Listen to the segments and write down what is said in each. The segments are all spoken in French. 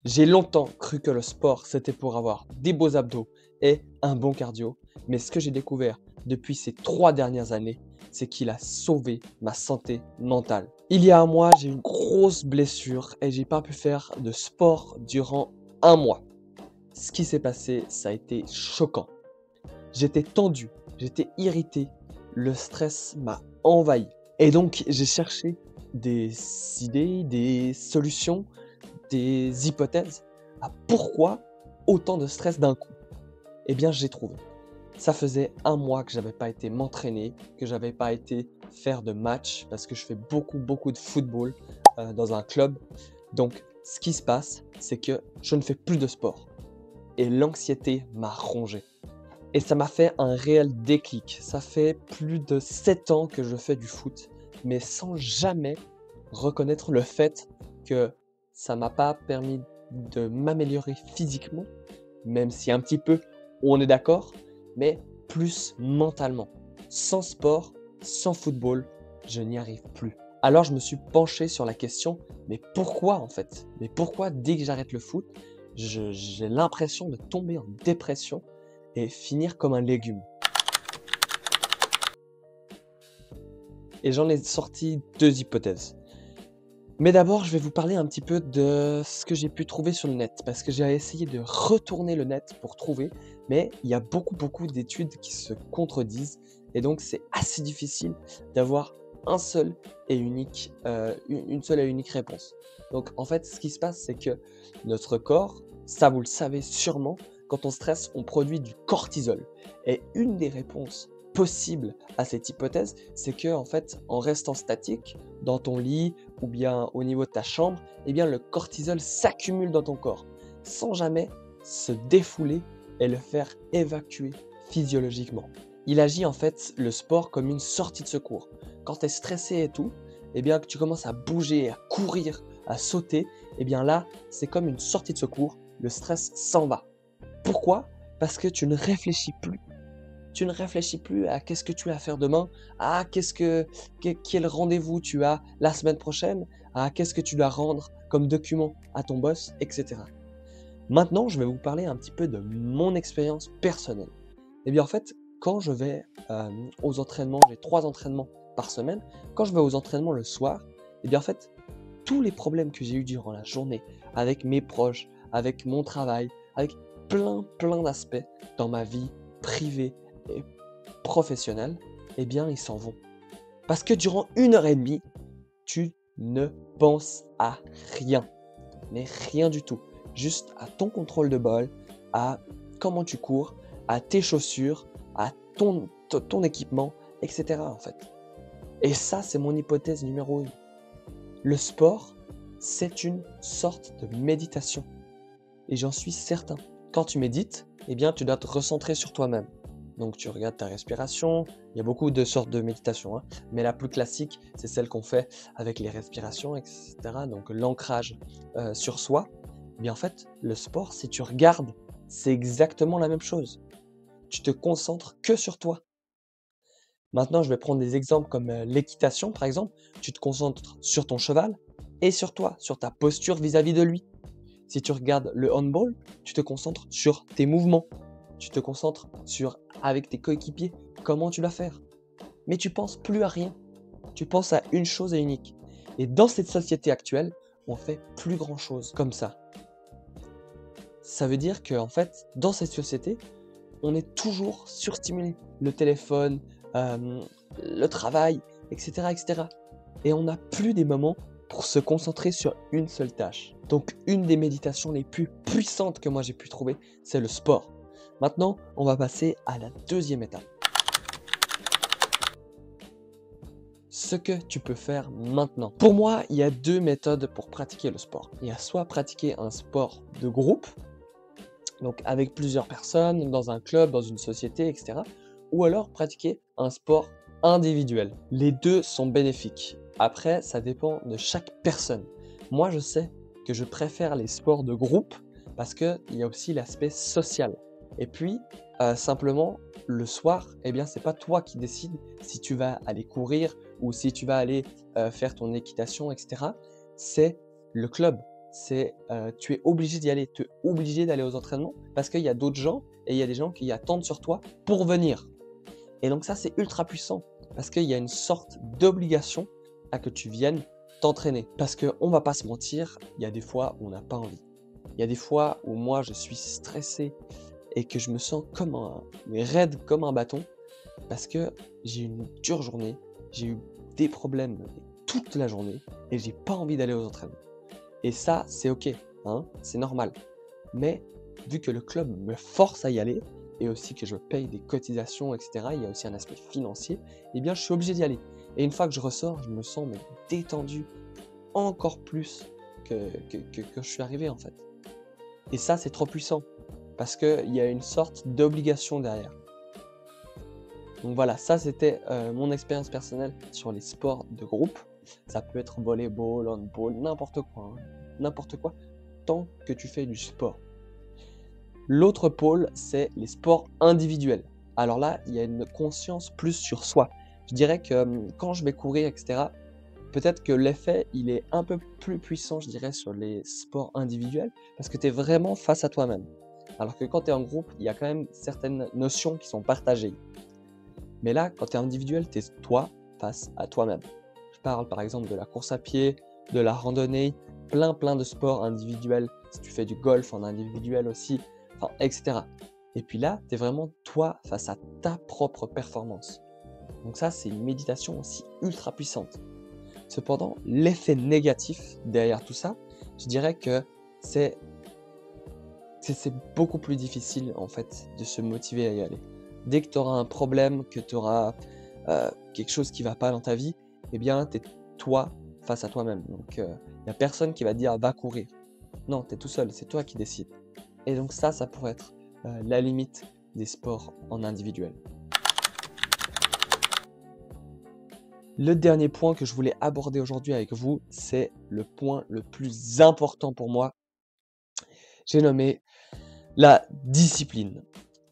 J'ai longtemps cru que le sport, c'était pour avoir des beaux abdos et un bon cardio, mais ce que j'ai découvert depuis ces 3 dernières années, c'est qu'il a sauvé ma santé mentale. Il y a un mois, j'ai eu une grosse blessure et j'ai pas pu faire de sport durant un mois. Ce qui s'est passé, ça a été choquant. J'étais tendu, j'étais irrité, le stress m'a envahi. Et donc, j'ai cherché des idées, des solutions, des hypothèses à pourquoi autant de stress d'un coup. Eh bien, j'ai trouvé. Ça faisait un mois que j'avais pas été m'entraîner, que j'avais pas été faire de match parce que je fais beaucoup de football dans un club. Donc, ce qui se passe, c'est que je ne fais plus de sport et l'anxiété m'a rongé. Et ça m'a fait un réel déclic. Ça fait plus de 7 ans que je fais du foot, mais sans jamais reconnaître le fait que ça m'a pas permis de m'améliorer physiquement, même si un petit peu, on est d'accord, mais plus mentalement. Sans sport, sans football, je n'y arrive plus. Alors je me suis penché sur la question, mais pourquoi en fait? Mais pourquoi dès que j'arrête le foot, j'ai l'impression de tomber en dépression et finir comme un légume? Et j'en ai sorti 2 hypothèses. Mais d'abord, je vais vous parler un petit peu de ce que j'ai pu trouver sur le net, parce que j'ai essayé de retourner le net pour trouver, mais il y a beaucoup d'études qui se contredisent, et donc c'est assez difficile d'avoir un seul et unique, une seule et unique réponse. Donc en fait, ce qui se passe, c'est que notre corps, ça vous le savez sûrement, quand on stresse, on produit du cortisol. Et une des réponses possibles à cette hypothèse, c'est que en fait, en restant statique dans ton lit, ou bien au niveau de ta chambre, eh bien le cortisol s'accumule dans ton corps, sans jamais se défouler et le faire évacuer physiologiquement. Il agit en fait le sport comme une sortie de secours. Quand tu es stressé et tout, eh bien que tu commences à bouger, à courir, à sauter, eh bien là, c'est comme une sortie de secours, le stress s'en va. Pourquoi? Parce que tu ne réfléchis plus. Tu ne réfléchis plus à qu'est-ce que tu vas faire demain, à quel rendez-vous tu as la semaine prochaine, à qu'est-ce que tu dois rendre comme document à ton boss, etc. Maintenant, je vais vous parler un petit peu de mon expérience personnelle. Eh bien, en fait, quand je vais aux entraînements, j'ai 3 entraînements par semaine. Quand je vais aux entraînements le soir, eh bien, en fait, tous les problèmes que j'ai eus durant la journée, avec mes proches, avec mon travail, avec plein d'aspects dans ma vie privée et professionnelle, eh bien, ils s'en vont. Parce que durant 1 heure et demie, tu ne penses à rien, mais rien du tout. Juste à ton contrôle de bol, à comment tu cours, à tes chaussures, à ton équipement, etc. en fait. Et ça, c'est mon hypothèse numéro 1. Le sport, c'est une sorte de méditation. Et j'en suis certain. Quand tu médites, eh bien, tu dois te recentrer sur toi-même. Donc, tu regardes ta respiration. Il y a beaucoup de sortes de méditation, hein, mais la plus classique, c'est celle qu'on fait avec les respirations, etc. Donc, l'ancrage sur soi. Eh bien, en fait, le sport, si tu regardes, c'est exactement la même chose. Tu te concentres que sur toi. Maintenant, je vais prendre des exemples comme l'équitation, par exemple. Tu te concentres sur ton cheval et sur toi, sur ta posture vis-à-vis de lui. Si tu regardes le handball, tu te concentres sur tes mouvements. Tu te concentres sur, avec tes coéquipiers, comment tu vas faire. Mais tu penses plus à rien. Tu penses à une chose et unique. Et dans cette société actuelle, on fait plus grand chose comme ça. Ça veut dire qu'en fait, dans cette société, on est toujours surstimulé. Le téléphone, le travail, etc., etc. Et on n'a plus des moments pour se concentrer sur une seule tâche. Donc une des méditations les plus puissantes que moi j'ai pu trouver, c'est le sport. Maintenant, on va passer à la 2e étape. Ce que tu peux faire maintenant. Pour moi, il y a 2 méthodes pour pratiquer le sport. Il y a soit pratiquer un sport de groupe, donc avec plusieurs personnes, dans un club, dans une société, etc. Ou alors pratiquer un sport individuel. Les 2 sont bénéfiques. Après, ça dépend de chaque personne. Moi, je sais que je préfère les sports de groupe parce qu'il y a aussi l'aspect social. Et puis, simplement, le soir, eh bien, c'est pas toi qui décides si tu vas aller courir ou si tu vas aller faire ton équitation, etc. C'est le club. c'est tu es obligé d'y aller, tu es obligé d'aller aux entraînements parce qu'il y a d'autres gens et il y a des gens qui attendent sur toi pour venir. Et donc ça, c'est ultra puissant parce qu'il y a une sorte d'obligation à que tu viennes t'entraîner. Parce qu'on va pas se mentir, il y a des fois où on n'a pas envie. Il y a des fois où moi, je suis stressé et que je me sens comme mais raide comme un bâton parce que j'ai eu une dure journée, j'ai eu des problèmes toute la journée et j'ai pas envie d'aller aux entraînements. Et ça, c'est ok, hein, c'est normal. Mais vu que le club me force à y aller, et aussi que je paye des cotisations, etc., il y a aussi un aspect financier, eh bien je suis obligé d'y aller. Et une fois que je ressors, je me sens mais, détendu encore plus que je suis arrivé en fait. Et ça, c'est trop puissant, parce qu'il y a une sorte d'obligation derrière. Donc voilà, ça c'était mon expérience personnelle sur les sports de groupe. Ça peut être volleyball, handball, n'importe quoi, hein. N'importe quoi, tant que tu fais du sport. L'autre pôle, c'est les sports individuels. Alors là, il y a une conscience plus sur soi. Je dirais que quand je vais courir, etc., peut-être que l'effet, il est un peu plus puissant, je dirais, sur les sports individuels, parce que tu es vraiment face à toi-même. Alors que quand tu es en groupe, il y a quand même certaines notions qui sont partagées. Mais là, quand tu es individuel, tu es toi face à toi-même. Je parle par exemple de la course à pied, de la randonnée, plein de sports individuels. Si tu fais du golf en individuel aussi, enfin, etc. Et puis là, tu es vraiment toi face à ta propre performance. Donc ça, c'est une méditation aussi ultra puissante. Cependant, l'effet négatif derrière tout ça, je dirais que c'est beaucoup plus difficile en fait de se motiver à y aller. Dès que tu auras un problème, que tu auras quelque chose qui va pas dans ta vie, eh bien, tu es toi face à toi-même. Donc, il n'y a personne qui va te dire va courir. Non, tu es tout seul, c'est toi qui décides. Et donc ça pourrait être la limite des sports en individuel. Le dernier point que je voulais aborder aujourd'hui avec vous, c'est le point le plus important pour moi. J'ai nommé la discipline.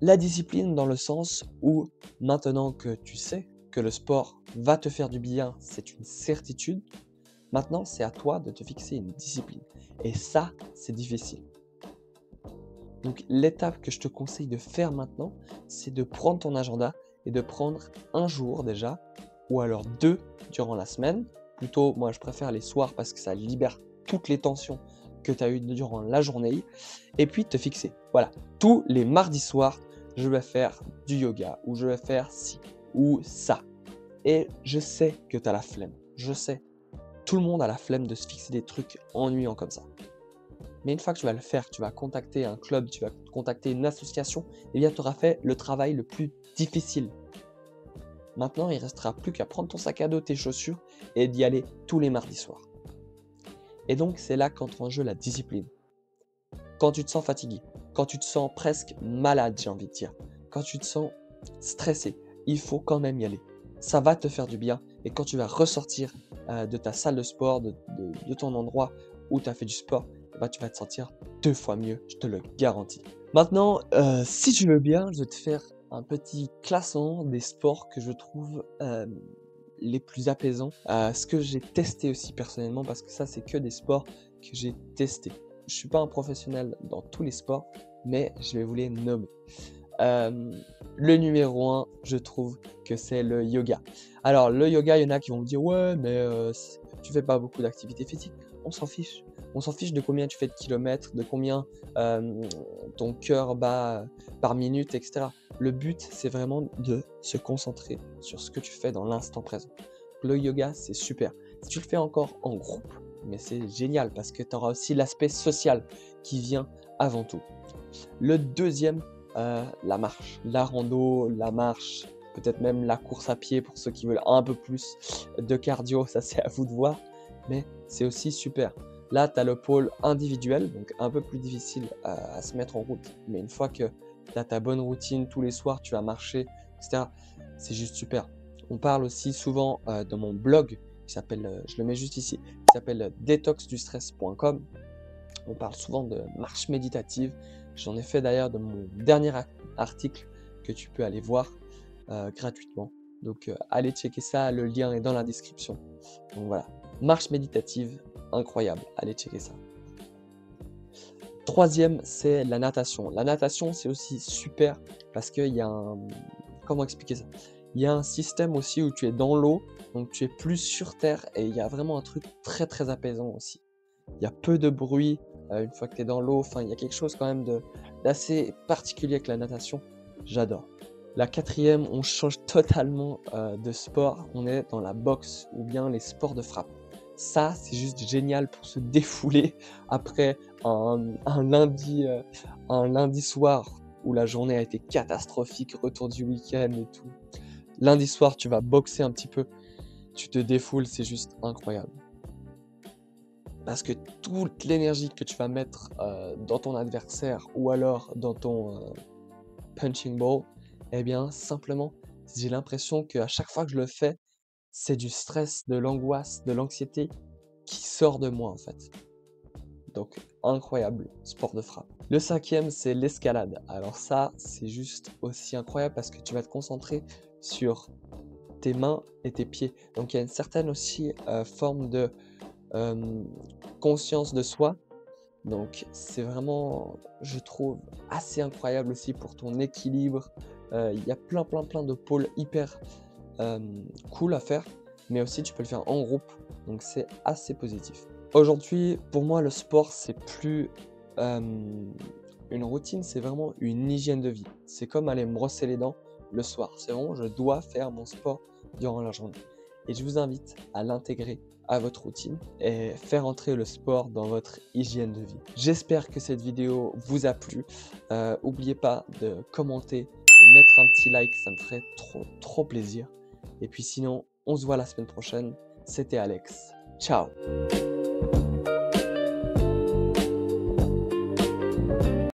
La discipline dans le sens où maintenant que tu sais que le sport va te faire du bien, c'est une certitude, maintenant c'est à toi de te fixer une discipline. Et ça, c'est difficile. Donc l'étape que je te conseille de faire maintenant, c'est de prendre ton agenda et de prendre un jour déjà, ou alors 2 durant la semaine. Plutôt, moi je préfère les soirs parce que ça libère toutes les tensions que tu as eues durant la journée. Et puis te fixer. Voilà, tous les mardis soirs, je vais faire du yoga, ou je vais faire ci, ou ça. Et je sais que tu as la flemme, je sais. Tout le monde a la flemme de se fixer des trucs ennuyants comme ça. Mais une fois que tu vas le faire, tu vas contacter un club, tu vas contacter une association, et bien tu auras fait le travail le plus difficile. Maintenant, il ne restera plus qu'à prendre ton sac à dos, tes chaussures, et d'y aller tous les mardis soirs. Et donc, c'est là qu'entre en jeu la discipline. Quand tu te sens fatigué, quand tu te sens presque malade, j'ai envie de dire, quand tu te sens stressé, il faut quand même y aller. Ça va te faire du bien, et quand tu vas ressortir de ta salle de sport, de ton endroit où tu as fait du sport, bah, tu vas te sentir 2 fois mieux, je te le garantis. Maintenant, si tu veux bien, je vais te faire un petit classement des sports que je trouve les plus apaisants. Ce que j'ai testé aussi personnellement, parce que ça, c'est que des sports que j'ai testés. Je ne suis pas un professionnel dans tous les sports, mais je vais vous les nommer. Le numéro 1, je trouve que c'est le yoga. Alors, le yoga, il y en a qui vont me dire « Ouais, mais tu fais pas beaucoup d'activité physique. » On s'en fiche. On s'en fiche de combien tu fais de kilomètres, de combien ton cœur bat par minute, etc. Le but, c'est vraiment de se concentrer sur ce que tu fais dans l'instant présent. Le yoga, c'est super. Si tu le fais encore en groupe, mais c'est génial parce que tu auras aussi l'aspect social qui vient avant tout. Le deuxième, la marche, la rando, la marche, peut-être même la course à pied pour ceux qui veulent un peu plus de cardio, ça c'est à vous de voir, mais c'est aussi super. Là, tu as le pôle individuel, donc un peu plus difficile à se mettre en route, mais une fois que tu as ta bonne routine, tous les soirs tu vas marcher, etc., c'est juste super. On parle aussi souvent dans mon blog, qui s'appelle, je le mets juste ici, qui s'appelle detoxdustress.com. On parle souvent de marche méditative. J'en ai fait d'ailleurs de mon dernier article que tu peux aller voir gratuitement. Donc allez checker ça, le lien est dans la description. Donc voilà, marche méditative, incroyable, allez checker ça. Troisième, c'est la natation. La natation, c'est aussi super parce qu'il y a un... Comment expliquer ça? Il y a un système aussi où tu es dans l'eau, donc tu es plus sur terre et il y a vraiment un truc très très apaisant aussi. Il y a peu de bruit une fois que tu es dans l'eau, enfin il y a quelque chose quand même d'assez particulier avec la natation. J'adore. La quatrième, on change totalement de sport, on est dans la boxe ou bien les sports de frappe. Ça, c'est juste génial pour se défouler après un lundi soir où la journée a été catastrophique, retour du week-end et tout. Lundi soir, tu vas boxer un petit peu, tu te défoules, c'est juste incroyable. Parce que toute l'énergie que tu vas mettre dans ton adversaire ou alors dans ton punching ball, eh bien, simplement, j'ai l'impression qu'à chaque fois que je le fais, c'est du stress, de l'angoisse, de l'anxiété qui sort de moi en fait. Donc, incroyable sport de frappe. Le cinquième, c'est l'escalade. Alors ça, c'est juste aussi incroyable parce que tu vas te concentrer sur tes mains et tes pieds. Donc, il y a une certaine aussi forme de conscience de soi. Donc, c'est vraiment, je trouve, assez incroyable aussi pour ton équilibre. Il y a plein de pôles hyper cool à faire, mais aussi tu peux le faire en groupe, donc c'est assez positif. Aujourd'hui, pour moi, le sport, c'est plus une routine, c'est vraiment une hygiène de vie. C'est comme aller me brosser les dents le soir. C'est vraiment, je dois faire mon sport durant la journée. Et je vous invite à l'intégrer à votre routine et faire entrer le sport dans votre hygiène de vie. J'espère que cette vidéo vous a plu. N'oubliez pas de commenter, de mettre un petit like, ça me ferait trop plaisir. Et puis sinon, on se voit la semaine prochaine. C'était Alex. Ciao!